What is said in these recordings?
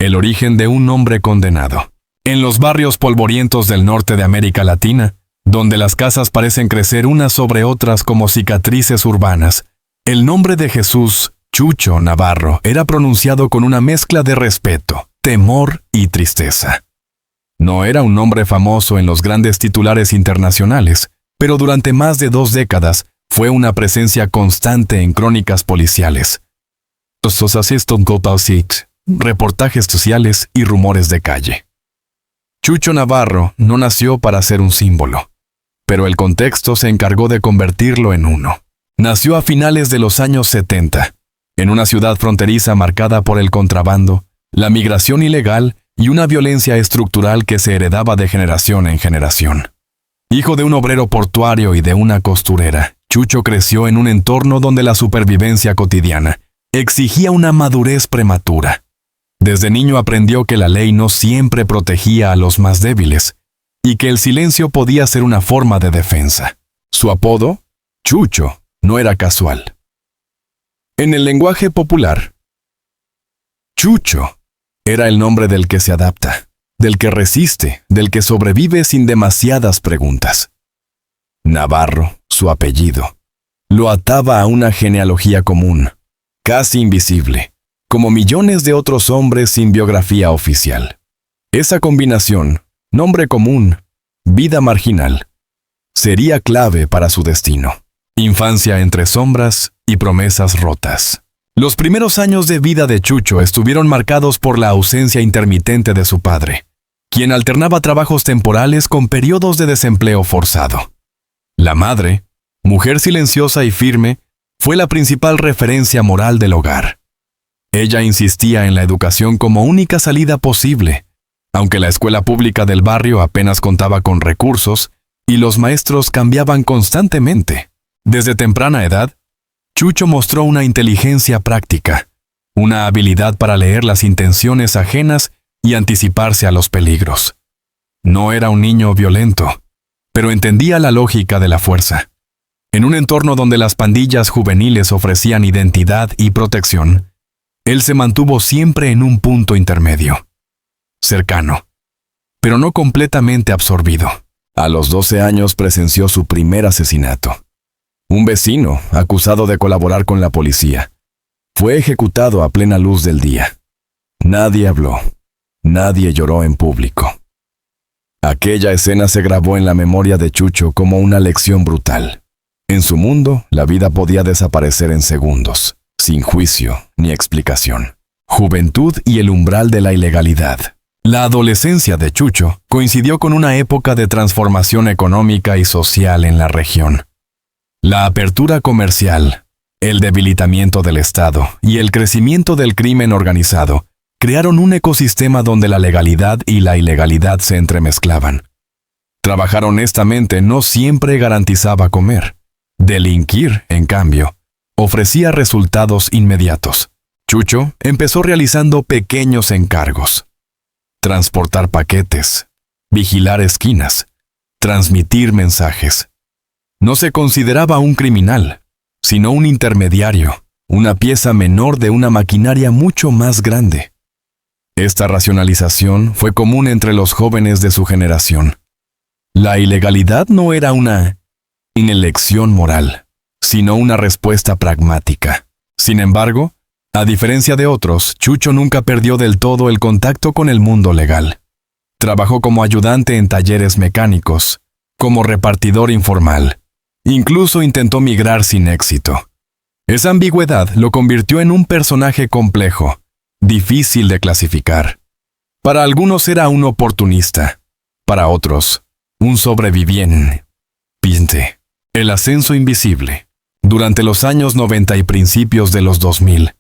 el origen de un hombre condenado. En los barrios polvorientos del norte de América Latina, donde las casas parecen crecer unas sobre otras como cicatrices urbanas, el nombre de Jesús, Chucho Navarro, era pronunciado con una mezcla de respeto, temor y tristeza. No era un nombre famoso en los grandes titulares internacionales, pero durante más de 2 décadas fue una presencia constante en crónicas policiales, reportajes sociales y rumores de calle. Chucho Navarro no nació para ser un símbolo, pero el contexto se encargó de convertirlo en uno. Nació a finales de los años 70, en una ciudad fronteriza marcada por el contrabando, la migración ilegal y una violencia estructural que se heredaba de generación en generación. Hijo de un obrero portuario y de una costurera, Chucho creció en un entorno donde la supervivencia cotidiana exigía una madurez prematura. Desde niño aprendió que la ley no siempre protegía a los más débiles y que el silencio podía ser una forma de defensa. Su apodo, Chucho, no era casual. En el lenguaje popular, Chucho era el nombre del que se adapta, del que resiste, del que sobrevive sin demasiadas preguntas. Navarro, su apellido, lo ataba a una genealogía común, casi invisible, como millones de otros hombres sin biografía oficial. Esa combinación, nombre común, vida marginal, sería clave para su destino. Infancia entre sombras y promesas rotas. Los primeros años de vida de Chucho estuvieron marcados por la ausencia intermitente de su padre, quien alternaba trabajos temporales con periodos de desempleo forzado. La madre, mujer silenciosa y firme, fue la principal referencia moral del hogar. Ella insistía en la educación como única salida posible, aunque la escuela pública del barrio apenas contaba con recursos y los maestros cambiaban constantemente. Desde temprana edad, Chucho mostró una inteligencia práctica, una habilidad para leer las intenciones ajenas y anticiparse a los peligros. No era un niño violento, pero entendía la lógica de la fuerza. En un entorno donde las pandillas juveniles ofrecían identidad y protección, él se mantuvo siempre en un punto intermedio, cercano, pero no completamente absorbido. A los 12 años presenció su primer asesinato. Un vecino, acusado de colaborar con la policía, fue ejecutado a plena luz del día. Nadie habló, nadie lloró en público. Aquella escena se grabó en la memoria de Chucho como una lección brutal. En su mundo, la vida podía desaparecer en segundos, sin juicio ni explicación. Juventud y el umbral de la ilegalidad. La adolescencia de Chucho coincidió con una época de transformación económica y social en la región. La apertura comercial, el debilitamiento del Estado y el crecimiento del crimen organizado crearon un ecosistema donde la legalidad y la ilegalidad se entremezclaban. Trabajar honestamente no siempre garantizaba comer. Delinquir, en cambio, ofrecía resultados inmediatos. Chucho empezó realizando pequeños encargos. Transportar paquetes, vigilar esquinas, transmitir mensajes. No se consideraba un criminal, sino un intermediario, una pieza menor de una maquinaria mucho más grande. Esta racionalización fue común entre los jóvenes de su generación. La ilegalidad no era una inelección moral, sino una respuesta pragmática. Sin embargo, a diferencia de otros, Chucho nunca perdió del todo el contacto con el mundo legal. Trabajó como ayudante en talleres mecánicos, como repartidor informal. Incluso intentó migrar sin éxito. Esa ambigüedad lo convirtió en un personaje complejo, difícil de clasificar. Para algunos era un oportunista, para otros, un sobreviviente. El ascenso invisible. Durante los años 90 y principios de los 2000,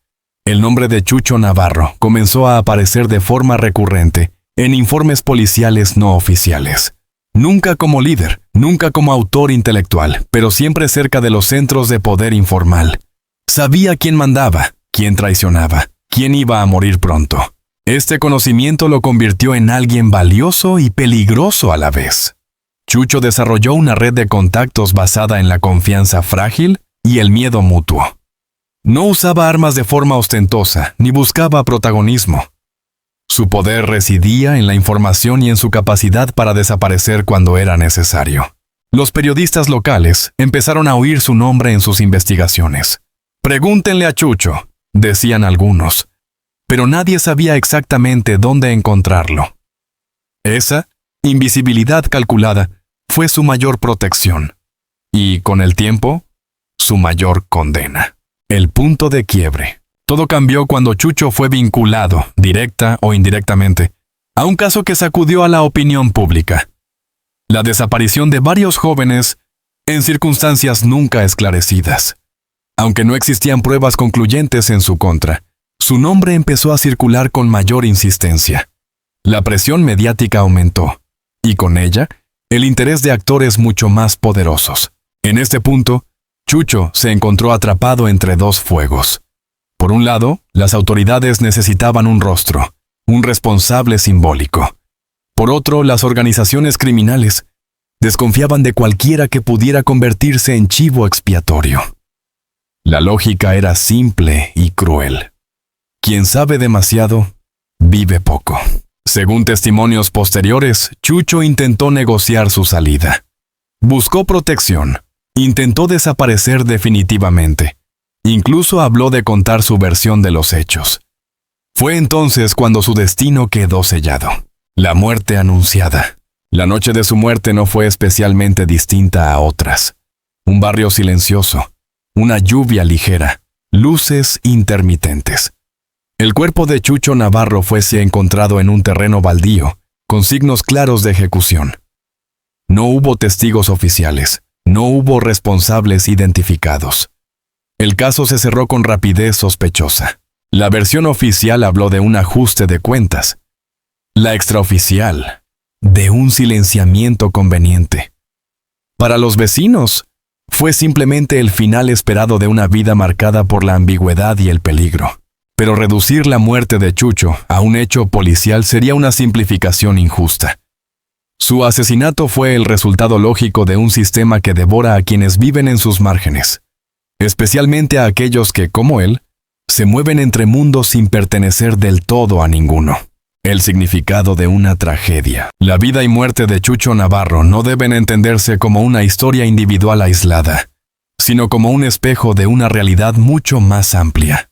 el nombre de Chucho Navarro comenzó a aparecer de forma recurrente en informes policiales no oficiales. Nunca como líder, nunca como autor intelectual, pero siempre cerca de los centros de poder informal. Sabía quién mandaba, quién traicionaba, quién iba a morir pronto. Este conocimiento lo convirtió en alguien valioso y peligroso a la vez. Chucho desarrolló una red de contactos basada en la confianza frágil y el miedo mutuo. No usaba armas de forma ostentosa, ni buscaba protagonismo. Su poder residía en la información y en su capacidad para desaparecer cuando era necesario. Los periodistas locales empezaron a oír su nombre en sus investigaciones. «Pregúntenle a Chucho», decían algunos, pero nadie sabía exactamente dónde encontrarlo. Esa invisibilidad calculada fue su mayor protección y, con el tiempo, su mayor condena. El punto de quiebre. Todo cambió cuando Chucho fue vinculado, directa o indirectamente, a un caso que sacudió a la opinión pública. La desaparición de varios jóvenes en circunstancias nunca esclarecidas. Aunque no existían pruebas concluyentes en su contra, su nombre empezó a circular con mayor insistencia. La presión mediática aumentó, y con ella, el interés de actores mucho más poderosos. En este punto, Chucho se encontró atrapado entre dos fuegos. Por un lado, las autoridades necesitaban un rostro, un responsable simbólico. Por otro, las organizaciones criminales desconfiaban de cualquiera que pudiera convertirse en chivo expiatorio. La lógica era simple y cruel. Quien sabe demasiado, vive poco. Según testimonios posteriores, Chucho intentó negociar su salida. Buscó protección, intentó desaparecer definitivamente. Incluso habló de contar su versión de los hechos. Fue entonces cuando su destino quedó sellado. La muerte anunciada. La noche de su muerte no fue especialmente distinta a otras. Un barrio silencioso, una lluvia ligera, luces intermitentes. El cuerpo de Chucho Navarro fuese encontrado en un terreno baldío, con signos claros de ejecución. No hubo testigos oficiales, no hubo responsables identificados. El caso se cerró con rapidez sospechosa. La versión oficial habló de un ajuste de cuentas. La extraoficial, de un silenciamiento conveniente. Para los vecinos, fue simplemente el final esperado de una vida marcada por la ambigüedad y el peligro. Pero reducir la muerte de Chucho a un hecho policial sería una simplificación injusta. Su asesinato fue el resultado lógico de un sistema que devora a quienes viven en sus márgenes, especialmente a aquellos que, como él, se mueven entre mundos sin pertenecer del todo a ninguno. El significado de una tragedia. La vida y muerte de Chucho Navarro no deben entenderse como una historia individual aislada, sino como un espejo de una realidad mucho más amplia.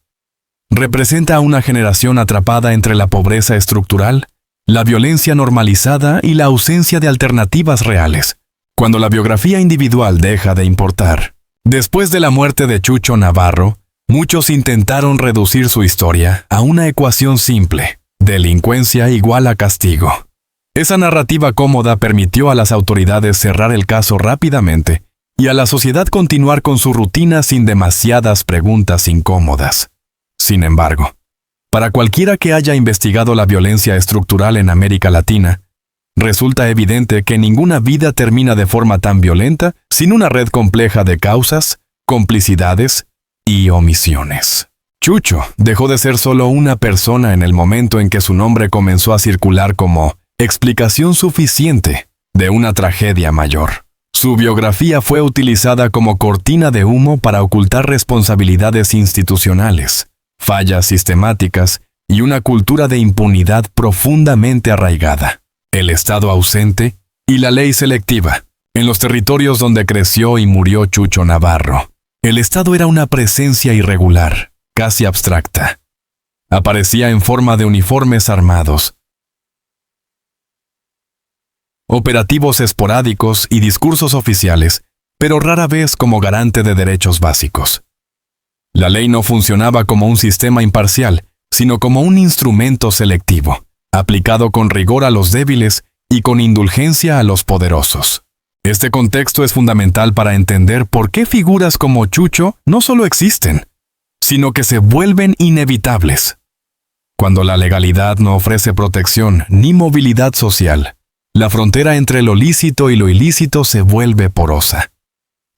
Representa a una generación atrapada entre la pobreza estructural, la violencia normalizada y la ausencia de alternativas reales. Cuando la biografía individual deja de importar. Después de la muerte de Chucho Navarro, muchos intentaron reducir su historia a una ecuación simple: delincuencia igual a castigo. Esa narrativa cómoda permitió a las autoridades cerrar el caso rápidamente y a la sociedad continuar con su rutina sin demasiadas preguntas incómodas. Sin embargo, para cualquiera que haya investigado la violencia estructural en América Latina, resulta evidente que ninguna vida termina de forma tan violenta sin una red compleja de causas, complicidades y omisiones. Chucho dejó de ser solo una persona en el momento en que su nombre comenzó a circular como explicación suficiente de una tragedia mayor. Su biografía fue utilizada como cortina de humo para ocultar responsabilidades institucionales, fallas sistemáticas y una cultura de impunidad profundamente arraigada. El Estado ausente y la ley selectiva. En los territorios donde creció y murió Chucho Navarro, el Estado era una presencia irregular, casi abstracta. Aparecía en forma de uniformes armados, operativos esporádicos y discursos oficiales, pero rara vez como garante de derechos básicos. La ley no funcionaba como un sistema imparcial, sino como un instrumento selectivo, aplicado con rigor a los débiles y con indulgencia a los poderosos. Este contexto es fundamental para entender por qué figuras como Chucho no solo existen, sino que se vuelven inevitables. Cuando la legalidad no ofrece protección ni movilidad social, la frontera entre lo lícito y lo ilícito se vuelve porosa.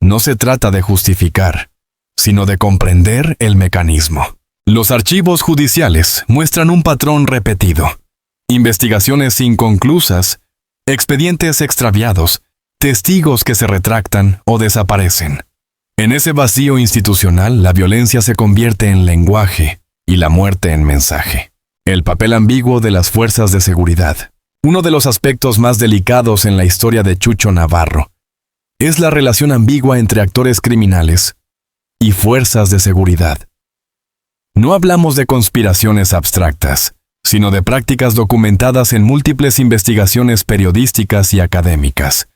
No se trata de justificar, sino de comprender el mecanismo. Los archivos judiciales muestran un patrón repetido: investigaciones inconclusas, expedientes extraviados, testigos que se retractan o desaparecen. En ese vacío institucional, la violencia se convierte en lenguaje y la muerte en mensaje. El papel ambiguo de las fuerzas de seguridad. Uno de los aspectos más delicados en la historia de Chucho Navarro es la relación ambigua entre actores criminales y fuerzas de seguridad. No hablamos de conspiraciones abstractas, sino de prácticas documentadas en múltiples investigaciones periodísticas y académicas.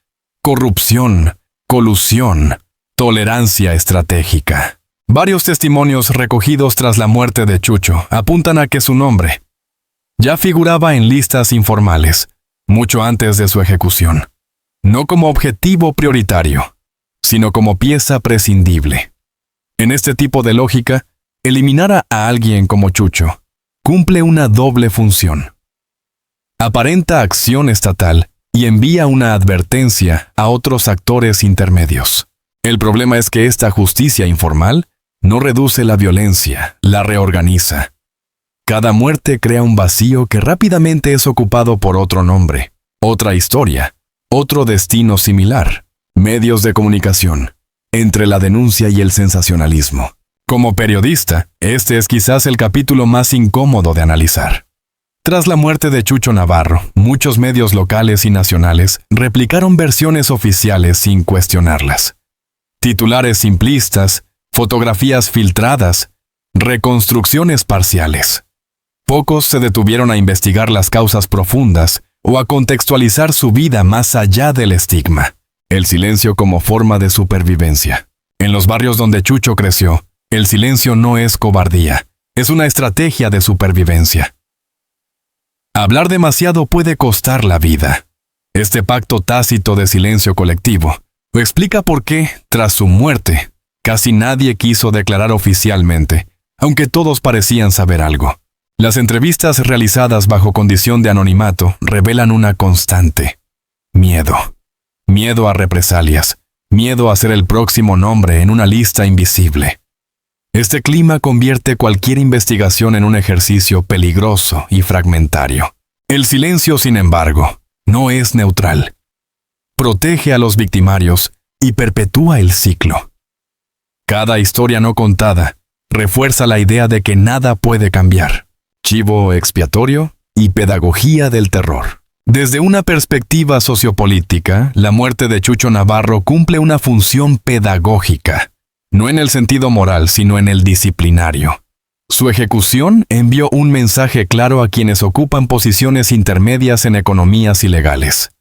Corrupción, colusión, tolerancia estratégica. Varios testimonios recogidos tras la muerte de Chucho apuntan a que su nombre ya figuraba en listas informales, mucho antes de su ejecución, no como objetivo prioritario, sino como pieza prescindible. En este tipo de lógica, eliminar a alguien como Chucho cumple una doble función. Aparenta acción estatal y envía una advertencia a otros actores intermedios. El problema es que esta justicia informal no reduce la violencia, la reorganiza. Cada muerte crea un vacío que rápidamente es ocupado por otro nombre, otra historia, otro destino similar, medios de comunicación, entre la denuncia y el sensacionalismo. Como periodista, este es quizás el capítulo más incómodo de analizar. Tras la muerte de Chucho Navarro, muchos medios locales y nacionales replicaron versiones oficiales sin cuestionarlas. Titulares simplistas, fotografías filtradas, reconstrucciones parciales. Pocos se detuvieron a investigar las causas profundas o a contextualizar su vida más allá del estigma. El silencio como forma de supervivencia. En los barrios donde Chucho creció, el silencio no es cobardía, es una estrategia de supervivencia. Hablar demasiado puede costar la vida. Este pacto tácito de silencio colectivo explica por qué, tras su muerte, casi nadie quiso declarar oficialmente, aunque todos parecían saber algo. Las entrevistas realizadas bajo condición de anonimato revelan una constante: miedo. Miedo a represalias, miedo a ser el próximo nombre en una lista invisible. Este clima convierte cualquier investigación en un ejercicio peligroso y fragmentario. El silencio, sin embargo, no es neutral. Protege a los victimarios y perpetúa el ciclo. Cada historia no contada refuerza la idea de que nada puede cambiar. Chivo expiatorio y pedagogía del terror. Desde una perspectiva sociopolítica, la muerte de Chucho Navarro cumple una función pedagógica, no en el sentido moral, sino en el disciplinario. Su ejecución envió un mensaje claro a quienes ocupan posiciones intermedias en economías ilegales.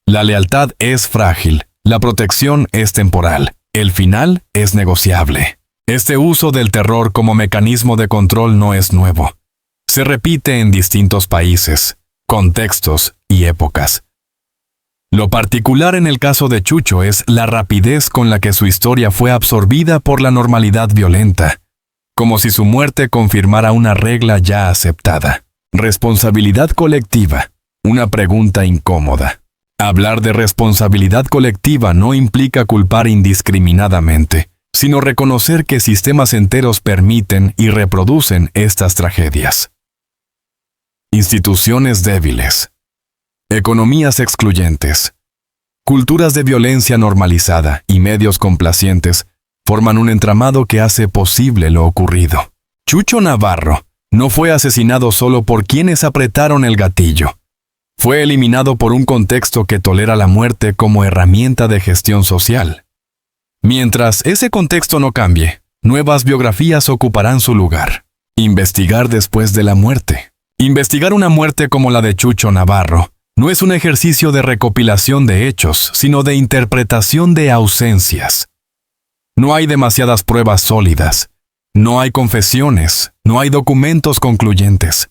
La lealtad es frágil, la protección es temporal, el final es negociable. Este uso del terror como mecanismo de control no es nuevo. Se repite en distintos países, contextos y épocas. Lo particular en el caso de Chucho es la rapidez con la que su historia fue absorbida por la normalidad violenta, como si su muerte confirmara una regla ya aceptada. Responsabilidad colectiva, una pregunta incómoda. Hablar de responsabilidad colectiva no implica culpar indiscriminadamente, sino reconocer que sistemas enteros permiten y reproducen estas tragedias. Instituciones débiles. Economías excluyentes. Culturas de violencia normalizada y medios complacientes forman un entramado que hace posible lo ocurrido. Chucho Navarro no fue asesinado solo por quienes apretaron el gatillo. Fue eliminado por un contexto que tolera la muerte como herramienta de gestión social. Mientras ese contexto no cambie, nuevas biografías ocuparán su lugar. Investigar después de la muerte. Investigar una muerte como la de Chucho Navarro no es un ejercicio de recopilación de hechos, sino de interpretación de ausencias. No hay demasiadas pruebas sólidas, no hay confesiones, no hay documentos concluyentes.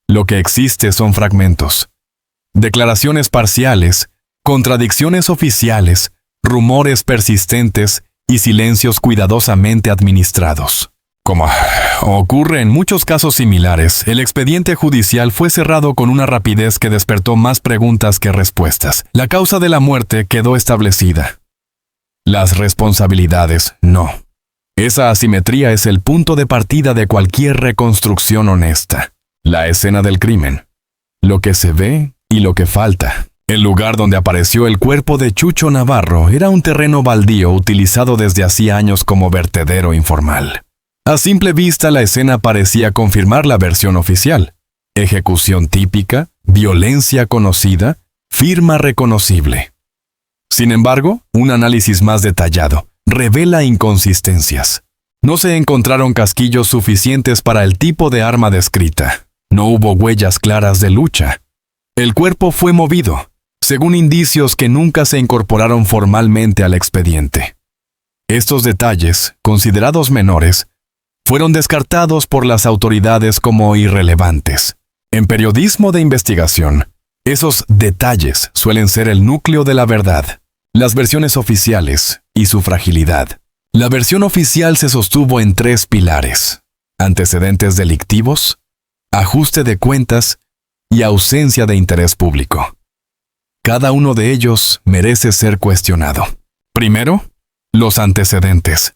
Lo que existe son fragmentos, declaraciones parciales, contradicciones oficiales, rumores persistentes y silencios cuidadosamente administrados. Como ocurre en muchos casos similares, el expediente judicial fue cerrado con una rapidez que despertó más preguntas que respuestas. La causa de la muerte quedó establecida. Las responsabilidades no. Esa asimetría es el punto de partida de cualquier reconstrucción honesta. La escena del crimen. Lo que se ve y lo que falta. El lugar donde apareció el cuerpo de Chucho Navarro era un terreno baldío utilizado desde hacía años como vertedero informal. A simple vista, la escena parecía confirmar la versión oficial. Ejecución típica, violencia conocida, firma reconocible. Sin embargo, un análisis más detallado revela inconsistencias. No se encontraron casquillos suficientes para el tipo de arma descrita. No hubo huellas claras de lucha. El cuerpo fue movido, según indicios que nunca se incorporaron formalmente al expediente. Estos detalles, considerados menores, fueron descartados por las autoridades como irrelevantes. En periodismo de investigación, esos detalles suelen ser el núcleo de la verdad, las versiones oficiales y su fragilidad. La versión oficial se sostuvo en 3 pilares: antecedentes delictivos, ajuste de cuentas y ausencia de interés público. Cada uno de ellos merece ser cuestionado. Primero, los antecedentes.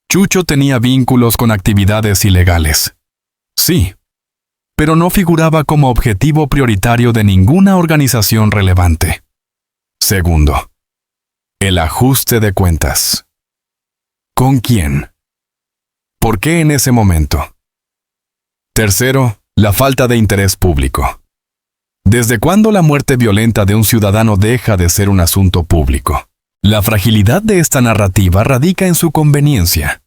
Chucho tenía vínculos con actividades ilegales. Sí, pero no figuraba como objetivo prioritario de ninguna organización relevante. Segundo, el ajuste de cuentas. ¿Con quién? ¿Por qué en ese momento? Tercero, la falta de interés público. ¿Desde cuándo la muerte violenta de un ciudadano deja de ser un asunto público? La fragilidad de esta narrativa radica en su conveniencia.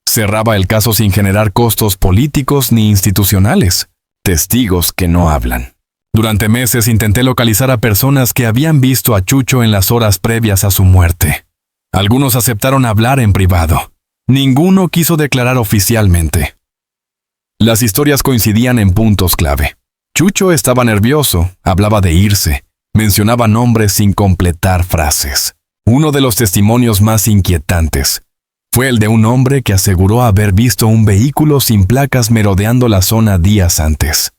Cerraba el caso sin generar costos políticos ni institucionales, testigos que no hablan. Durante meses intenté localizar a personas que habían visto a Chucho en las horas previas a su muerte. Algunos aceptaron hablar en privado. Ninguno quiso declarar oficialmente. Las historias coincidían en puntos clave. Chucho estaba nervioso, hablaba de irse, mencionaba nombres sin completar frases. Uno de los testimonios más inquietantes fue el de un hombre que aseguró haber visto un vehículo sin placas merodeando la zona días antes.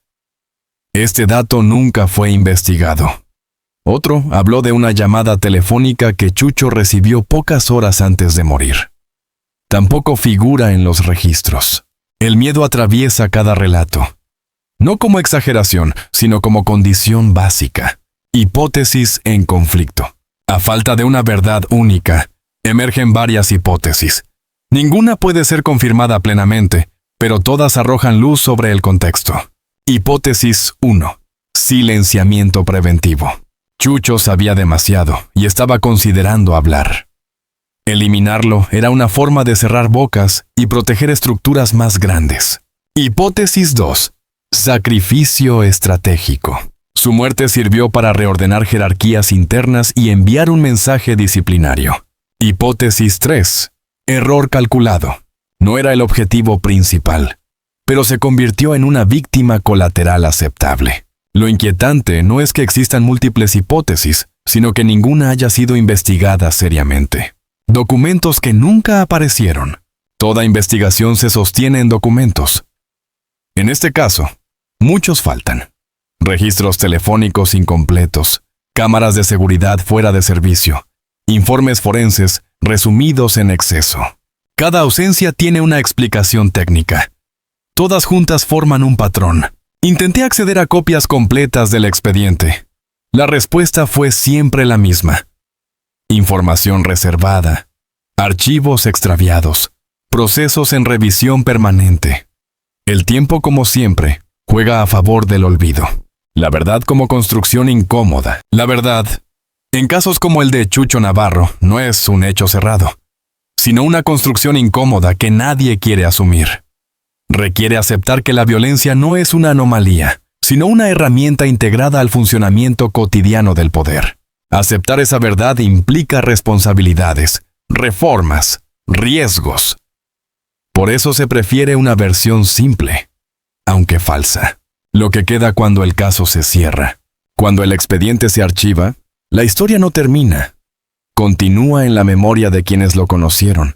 Este dato nunca fue investigado. Otro habló de una llamada telefónica que Chucho recibió pocas horas antes de morir. Tampoco figura en los registros. El miedo atraviesa cada relato. No como exageración, sino como condición básica. Hipótesis en conflicto. A falta de una verdad única, emergen varias hipótesis. Ninguna puede ser confirmada plenamente, pero todas arrojan luz sobre el contexto. Hipótesis 1. Silenciamiento preventivo. Chucho sabía demasiado y estaba considerando hablar. Eliminarlo era una forma de cerrar bocas y proteger estructuras más grandes. Hipótesis 2. Sacrificio estratégico. Su muerte sirvió para reordenar jerarquías internas y enviar un mensaje disciplinario. Hipótesis 3. Error calculado. No era el objetivo principal, pero se convirtió en una víctima colateral aceptable. Lo inquietante no es que existan múltiples hipótesis, sino que ninguna haya sido investigada seriamente. Documentos que nunca aparecieron. Toda investigación se sostiene en documentos. En este caso, muchos faltan. Registros telefónicos incompletos, cámaras de seguridad fuera de servicio, informes forenses resumidos en exceso. Cada ausencia tiene una explicación técnica. Todas juntas forman un patrón. Intenté acceder a copias completas del expediente. La respuesta fue siempre la misma. Información reservada, archivos extraviados, procesos en revisión permanente. El tiempo, como siempre, juega a favor del olvido. La verdad como construcción incómoda. La verdad, en casos como el de Chucho Navarro, no es un hecho cerrado, sino una construcción incómoda que nadie quiere asumir. Requiere aceptar que la violencia no es una anomalía, sino una herramienta integrada al funcionamiento cotidiano del poder. Aceptar esa verdad implica responsabilidades, reformas, riesgos. Por eso se prefiere una versión simple, aunque falsa. Lo que queda cuando el caso se cierra. Cuando el expediente se archiva, la historia no termina. Continúa en la memoria de quienes lo conocieron,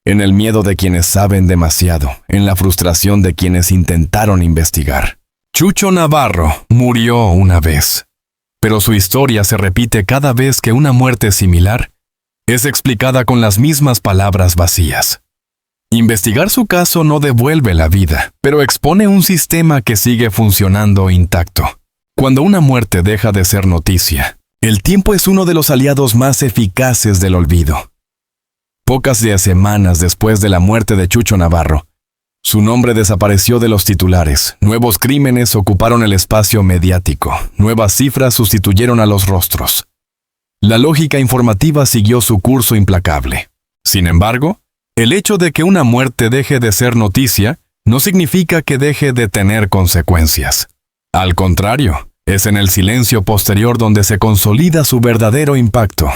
en el miedo de quienes saben demasiado, en la frustración de quienes intentaron investigar. Chucho Navarro murió una vez, pero su historia se repite cada vez que una muerte similar es explicada con las mismas palabras vacías. Investigar su caso no devuelve la vida, pero expone un sistema que sigue funcionando intacto. Cuando una muerte deja de ser noticia, el tiempo es uno de los aliados más eficaces del olvido. Pocas semanas después de la muerte de Chucho Navarro, su nombre desapareció de los titulares, nuevos crímenes ocuparon el espacio mediático, nuevas cifras sustituyeron a los rostros. La lógica informativa siguió su curso implacable. Sin embargo, el hecho de que una muerte deje de ser noticia no significa que deje de tener consecuencias. Al contrario, es en el silencio posterior donde se consolida su verdadero impacto.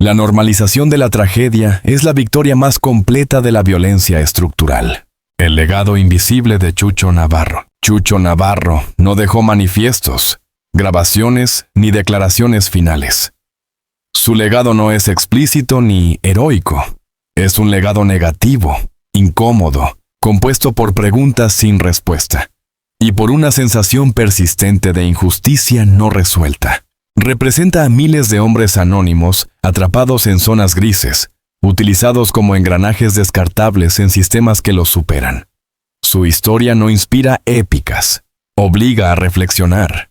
La normalización de la tragedia es la victoria más completa de la violencia estructural. El legado invisible de Chucho Navarro. Chucho Navarro no dejó manifiestos, grabaciones ni declaraciones finales. Su legado no es explícito ni heroico. Es un legado negativo, incómodo, compuesto por preguntas sin respuesta y por una sensación persistente de injusticia no resuelta. Representa a miles de hombres anónimos atrapados en zonas grises, utilizados como engranajes descartables en sistemas que los superan. Su historia no inspira épicas, obliga a reflexionar.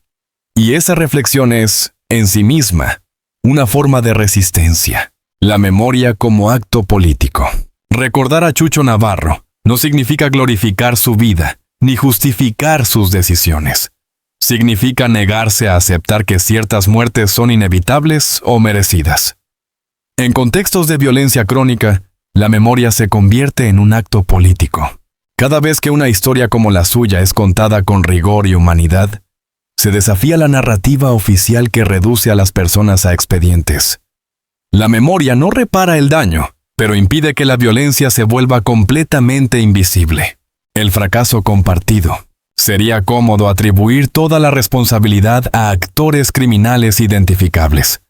Y esa reflexión es, en sí misma, una forma de resistencia. La memoria como acto político. Recordar a Chucho Navarro no significa glorificar su vida, ni justificar sus decisiones. Significa negarse a aceptar que ciertas muertes son inevitables o merecidas. En contextos de violencia crónica, la memoria se convierte en un acto político. Cada vez que una historia como la suya es contada con rigor y humanidad, se desafía la narrativa oficial que reduce a las personas a expedientes. La memoria no repara el daño, pero impide que la violencia se vuelva completamente invisible. El fracaso compartido. Sería cómodo atribuir toda la responsabilidad a actores criminales identificables.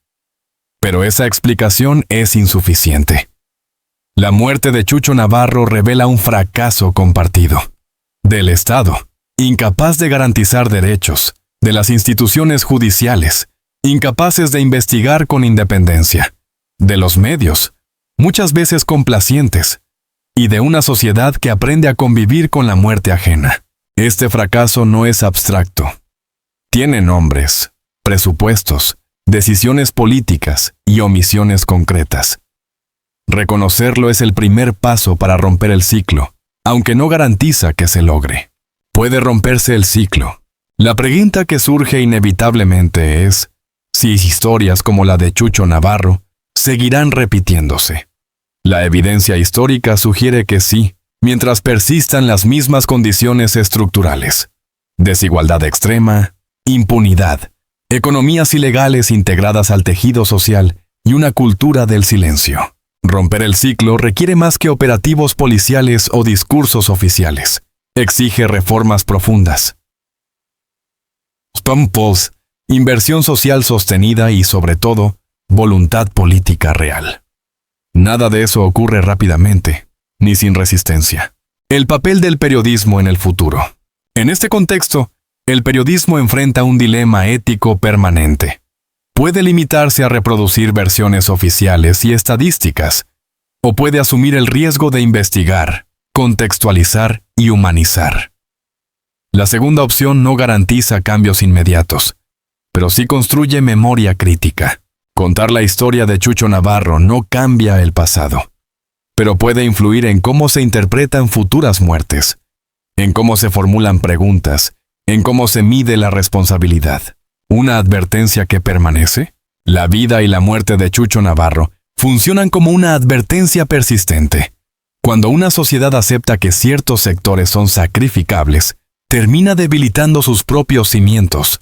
Pero esa explicación es insuficiente. La muerte de Chucho Navarro revela un fracaso compartido. Del Estado, incapaz de garantizar derechos, de las instituciones judiciales, incapaces de investigar con independencia, de los medios, muchas veces complacientes, y de una sociedad que aprende a convivir con la muerte ajena. Este fracaso no es abstracto. Tiene nombres, presupuestos, decisiones políticas y omisiones concretas. Reconocerlo es el primer paso para romper el ciclo, aunque no garantiza que se logre. Puede romperse el ciclo. La pregunta que surge inevitablemente es si historias como la de Chucho Navarro seguirán repitiéndose. La evidencia histórica sugiere que sí, mientras persistan las mismas condiciones estructurales. Desigualdad extrema, impunidad, economías ilegales integradas al tejido social y una cultura del silencio. Romper el ciclo requiere más que operativos policiales o discursos oficiales. Exige reformas profundas. Pulse, inversión social sostenida y, sobre todo, voluntad política real. Nada de eso ocurre rápidamente, ni sin resistencia. El papel del periodismo en el futuro. En este contexto, el periodismo enfrenta un dilema ético permanente. Puede limitarse a reproducir versiones oficiales y estadísticas, o puede asumir el riesgo de investigar, contextualizar y humanizar. La segunda opción no garantiza cambios inmediatos, pero sí construye memoria crítica. Contar la historia de Chucho Navarro no cambia el pasado, pero puede influir en cómo se interpretan futuras muertes, en cómo se formulan preguntas, en cómo se mide la responsabilidad. ¿Una advertencia que permanece? La vida y la muerte de Chucho Navarro funcionan como una advertencia persistente. Cuando una sociedad acepta que ciertos sectores son sacrificables, termina debilitando sus propios cimientos.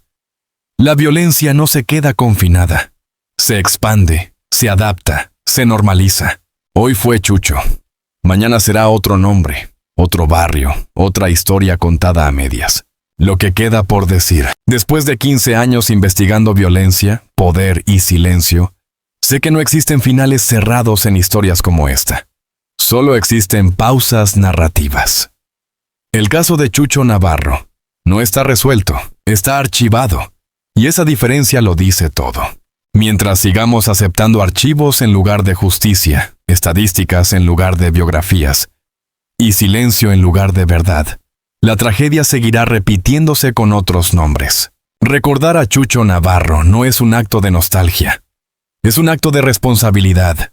La violencia no se queda confinada. Se expande, se adapta, se normaliza. Hoy fue Chucho. Mañana será otro nombre, otro barrio, otra historia contada a medias. Lo que queda por decir. Después de 15 años investigando violencia, poder y silencio, sé que no existen finales cerrados en historias como esta. Solo existen pausas narrativas. El caso de Chucho Navarro no está resuelto, está archivado, y esa diferencia lo dice todo. Mientras sigamos aceptando archivos en lugar de justicia, estadísticas en lugar de biografías, y silencio en lugar de verdad, la tragedia seguirá repitiéndose con otros nombres. Recordar a Chucho Navarro no es un acto de nostalgia. Es un acto de responsabilidad,